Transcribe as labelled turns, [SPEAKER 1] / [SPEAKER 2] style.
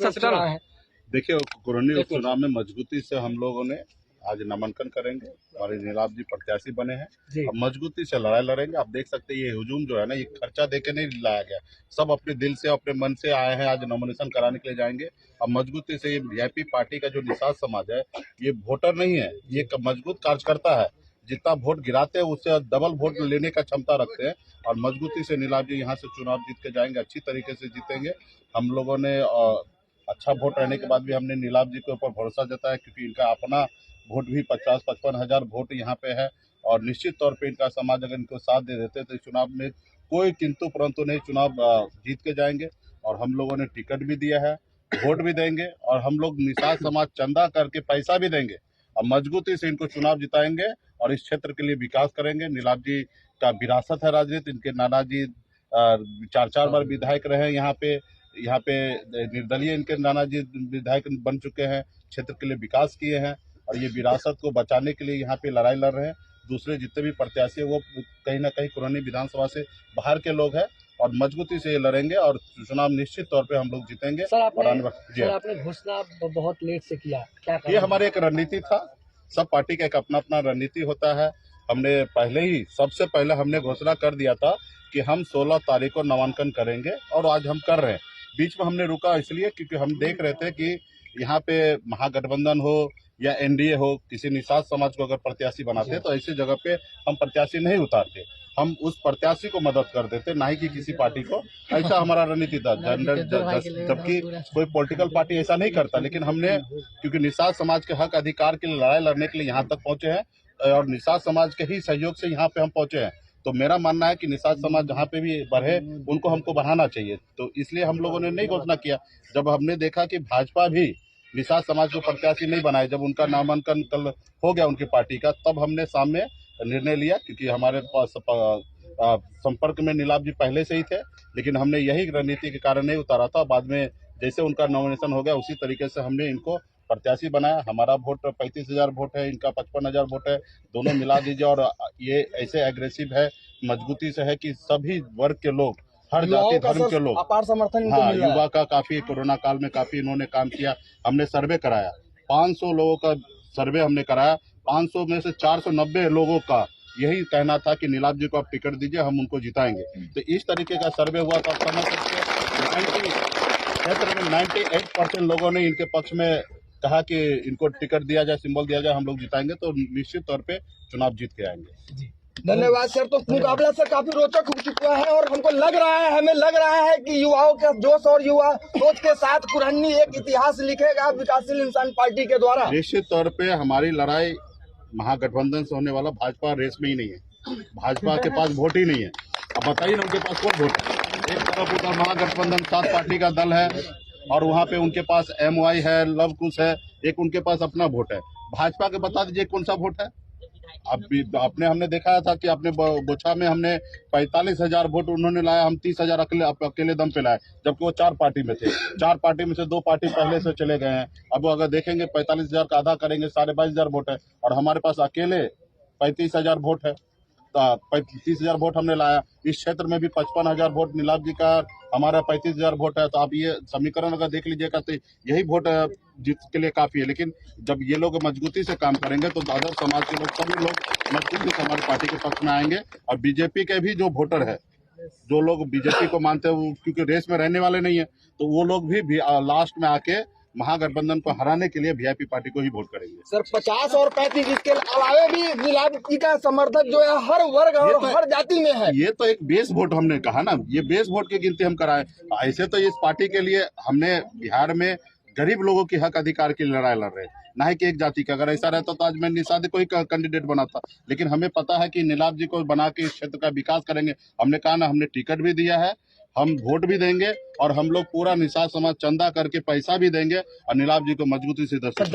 [SPEAKER 1] चुनाव है।
[SPEAKER 2] देखिए, कुरनी उपचुनाव में मजबूती से हम लोगों ने आज नामांकन करेंगे। हमारे नीलाभ जी प्रत्याशी बने हैं। अब मजबूती से लड़ाई लड़ेंगे। आप देख सकते हैं ये हुजूम जो है ना, ये खर्चा देके नहीं लाया गया। सब अपने दिल से अपने मन से आए हैं। आज नॉमिनेशन कराने के लिए जाएंगे। अब मजबूती से ये वीआईपी पार्टी का जो निषाद समाज है, ये वोटर नहीं है, ये मजबूत कार्यकर्ता है। जितना वोट गिराते हैं उससे डबल वोट लेने का क्षमता रखते हैं। और मजबूती से नीलाभ जी यहाँ से चुनाव जीत के जाएंगे, अच्छी तरीके से जीतेंगे। हम लोगों ने अच्छा वोट रहने के बाद भी हमने नीलाभ जी के ऊपर भरोसा जताया, क्योंकि इनका अपना वोट भी 50-55 हजार वोट यहाँ पे है। और निश्चित तौर पे इनका समाज अगर इनको साथ दे देते तो इस चुनाव में कोई किंतु परंतु नहीं, चुनाव जीत के जाएंगे। और हम लोगों ने टिकट भी दिया है, वोट भी देंगे, और हम लोग निषाद समाज चंदा करके पैसा भी देंगे। अब मजबूती से इनको चुनाव जिताएंगे और इस क्षेत्र के लिए विकास करेंगे। नीलाभ जी का विरासत है राजनीति। इनके नाना जी 4 बार विधायक रहे यहाँ पे निर्दलीय इनके नाना जी विधायक बन चुके हैं, क्षेत्र के लिए विकास किए हैं। और ये विरासत को बचाने के लिए यहाँ पे लड़ाई लड़ रहे हैं। दूसरे जितने भी प्रत्याशी है वो कहीं ना कहीं कुरनी विधानसभा से बाहर के लोग हैं, और मजबूती से ये लड़ेंगे और चुनाव निश्चित तौर पे हम लोग जीतेंगे।
[SPEAKER 1] सर, आपने घोषणा बहुत लेट से किया, क्या
[SPEAKER 2] ये हमारे एक रणनीति था। सब पार्टी का एक अपना अपना रणनीति होता है। हमने पहले ही सबसे पहले हमने घोषणा कर दिया था कि हम 16 तारीख को नामांकन करेंगे, और आज हम कर रहे हैं। बीच में हमने रुका इसलिए क्योंकि हम देख रहे थे कि यहाँ पे महागठबंधन हो या एनडीए हो, किसी निषाद समाज को अगर प्रत्याशी बनाते तो ऐसी जगह पे हम प्रत्याशी नहीं उतारते। हम उस प्रत्याशी को मदद कर देते, ना ही कि किसी पार्टी को। ऐसा हमारा रणनीति था। जबकि कोई पॉलिटिकल पार्टी ऐसा नहीं करता, लेकिन हमने क्योंकि निषाद समाज के हक अधिकार के लिए लड़ाई लड़ने के लिए यहाँ तक पहुंचे हैं, और निषाद समाज के ही सहयोग से यहाँ पे हम पहुंचे हैं। तो मेरा मानना है कि निषाद समाज जहाँ पे भी बढ़े उनको हमको बढ़ाना चाहिए। तो इसलिए हम लोगों ने नहीं घोषणा किया। जब हमने देखा कि भाजपा भी निषाद समाज को प्रत्याशी नहीं बनाए, जब उनका नामांकन कल हो गया उनकी पार्टी का, तब हमने सामने निर्णय लिया। क्योंकि हमारे पास संपर्क में नीलाभ जी पहले से ही थे, लेकिन हमने यही रणनीति के कारण नहीं उतारा था। बाद में जैसे उनका नॉमिनेशन हो गया उसी तरीके से हमने इनको प्रत्याशी बनाया। हमारा वोट 35,000 वोट है, इनका 55,000 वोट है। दोनों मिला दीजिए, और ये ऐसे एग्रेसिव है, मजबूती से है कि सभी वर्ग के लोग, हर जाति धर्म के लोग,
[SPEAKER 1] अपार समर्थन।
[SPEAKER 2] हाँ, युवा का काफी कोरोना काल में काफी इन्होंने काम किया। हमने सर्वे कराया, 500 लोगों का सर्वे हमने कराया। 500 में से 490 लोगों का यही कहना था कि नीलाभ जी को आप टिकट दीजिए, हम उनको जिताएंगे। तो इस तरीके का सर्वे हुआ। तो आप समझ सकते हैं क्षेत्र में 98% लोगों ने इनके पक्ष में कहा कि इनको टिकट दिया जाए, सिंबल दिया जाए, हम लोग जिताएंगे। तो निश्चित तौर पे चुनाव जीत के आएंगे।
[SPEAKER 1] धन्यवाद सर। तो मुकाबला सर काफी रोचक हो चुका है, और हमको लग रहा है, हमें लग रहा है कि युवाओं के जोश और युवा सोच के साथ कुरनी एक इतिहास लिखेगा विकासशील इंसान पार्टी के द्वारा।
[SPEAKER 2] निश्चित तौर पे हमारी लड़ाई महागठबंधन से होने वाला, भाजपा रेस में ही नहीं है। भाजपा के पास वोट ही नहीं है। अब बताइए ना, उनके पास कौन वोट है? एक तरफ उधर महागठबंधन 7 पार्टी का दल है, और वहाँ पे उनके पास MY है, लव कुश है, एक उनके पास अपना वोट है। भाजपा के बता दीजिए कौन सा वोट है? अब हमने देखा था कि अपने बोछा में हमने 45,000 वोट उन्होंने लाया, हम 30,000 अकेले दम पे लाए, जबकि वो 4 पार्टी में थे। 4 पार्टी में से 2 पार्टी पहले से चले गए हैं। अब अगर देखेंगे 45,000 का आधा करेंगे 22,500 वोट है, और हमारे पास अकेले 35,000 वोट है। 30,000 वोट हमने लाया। इस क्षेत्र में भी 55,000 वोट नीलाभ जी का, हमारा 35,000 वोट है। तो आप ये समीकरण अगर देख लीजिएगा तो यही वोट जीत के लिए काफी है। लेकिन जब ये लोग मजबूती से काम करेंगे तो दादर समाज के लोग, सभी लोग मजबूती से हमारी पार्टी के पक्ष में आएंगे। और बीजेपी के भी जो वोटर है, जो लोग बीजेपी को मानते हैं, वो क्योंकि रेस में रहने वाले नहीं है, तो वो लोग भी लास्ट में आके महागठबंधन को हराने के लिए वीआईपी पार्टी को ही वोट करेंगे।
[SPEAKER 1] सर 50 और 35 इसके अलावे भी नीलाभ जी का समर्थक जो है हर वर्ग और हर जाति में है।
[SPEAKER 2] ये तो एक बेस वोट, हमने कहा ना, ये बेस वोट की गिनती हम कराए। ऐसे तो इस पार्टी के लिए हमने बिहार में गरीब लोगों की हक अधिकार की लड़ाई लड़ रहे, ना ही कि एक जाति का। अगर ऐसा रहता तो आज मैं निषाद को ही कैंडिडेट बनाता। लेकिन हमें पता है कि नीलाभ जी को बना के इस क्षेत्र का विकास करेंगे। हमने कहा ना, हमने टिकट भी दिया है, हम वोट भी देंगे, और हम लोग पूरा निषाद समाज चंदा करके पैसा भी देंगे, और नीलाभ जी को मजबूती से दर्शक